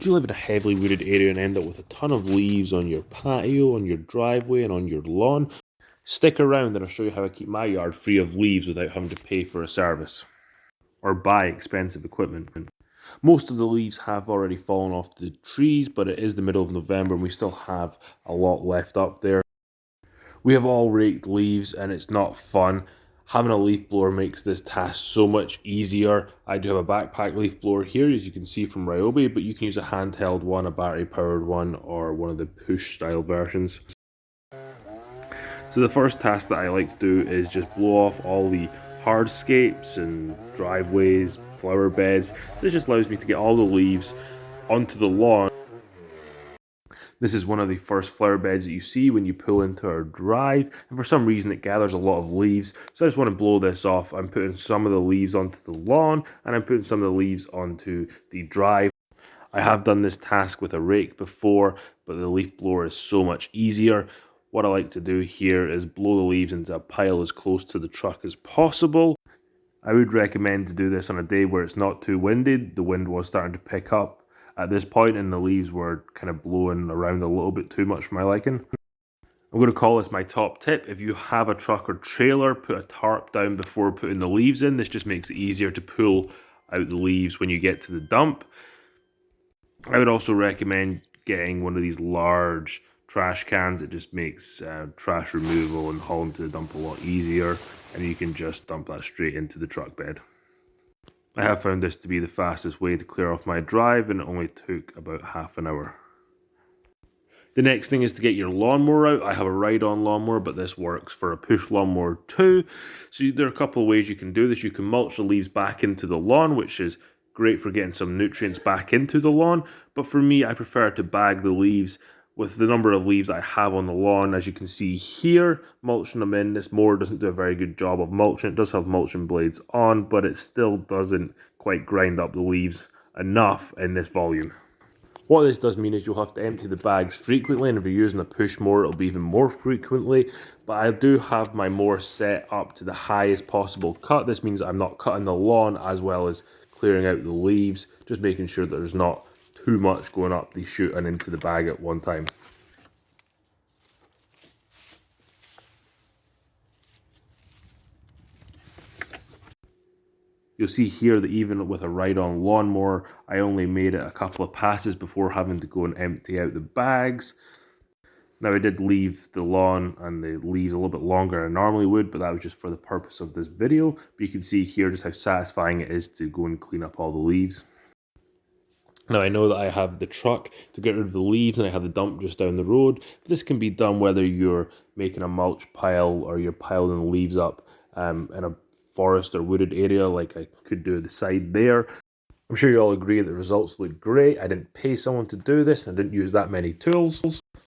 Do you live in a heavily wooded area and end up with a ton of leaves on your patio, on your driveway, and on your lawn? Stick around and I'll show you how I keep my yard free of leaves without having to pay for a service or buy expensive equipment. Most of the leaves have already fallen off the trees, but it is the middle of November and we still have a lot left up there. We have all raked leaves and it's not fun. Having a leaf blower makes this task so much easier. I do have a backpack leaf blower here, as you can see from Ryobi, but you can use a handheld one, a battery powered one, or one of the push style versions. So the first task that I like to do is just blow off all the hardscapes and driveways, flower beds. This just allows me to get all the leaves onto the lawn. This is one of the first flower beds that you see when you pull into our drive, and for some reason it gathers a lot of leaves, so I just want to blow this off. I'm putting some of the leaves onto the lawn, and I'm putting some of the leaves onto the drive. I have done this task with a rake before, but the leaf blower is so much easier. What I like to do here is blow the leaves into a pile as close to the truck as possible. I would recommend to do this on a day where it's not too windy. The wind was starting to pick up at this point and the leaves were kind of blowing around a little bit too much for my liking. I'm going to call this my top tip. If you have a truck or trailer, put a tarp down before putting the leaves in. This just makes it easier to pull out the leaves when you get to the dump. I would also recommend getting one of these large trash cans. It just makes trash removal and hauling to the dump a lot easier, and you can just dump that straight into the truck bed. I have found this to be the fastest way to clear off my drive, and it only took about half an hour. The next thing is to get your lawnmower out. I have a ride-on lawnmower, but this works for a push lawnmower too. So there are a couple of ways you can do this. You can mulch the leaves back into the lawn, which is great for getting some nutrients back into the lawn. But for me, I prefer to bag the leaves with the number of leaves I have on the lawn. As you can see here, mulching them in. This mower doesn't do a very good job of mulching. It does have mulching blades on, but it still doesn't quite grind up the leaves enough in this volume. What this does mean is you'll have to empty the bags frequently, and if you're using a push mower, it'll be even more frequently. But I do have my mower set up to the highest possible cut. This means I'm not cutting the lawn as well as clearing out the leaves, just making sure that there's not too much going up the chute and into the bag at one time. You'll see here that even with a ride-on lawnmower, I only made it a couple of passes before having to go and empty out the bags. Now I did leave the lawn and the leaves a little bit longer than I normally would, but that was just for the purpose of this video. But you can see here just how satisfying it is to go and clean up all the leaves. Now I know that I have the truck to get rid of the leaves and I have the dump just down the road. But this can be done whether you're making a mulch pile or you're piling the leaves up in a forest or wooded area like I could do the side there. I'm sure you all agree that the results look great. I didn't pay someone to do this and I didn't use that many tools.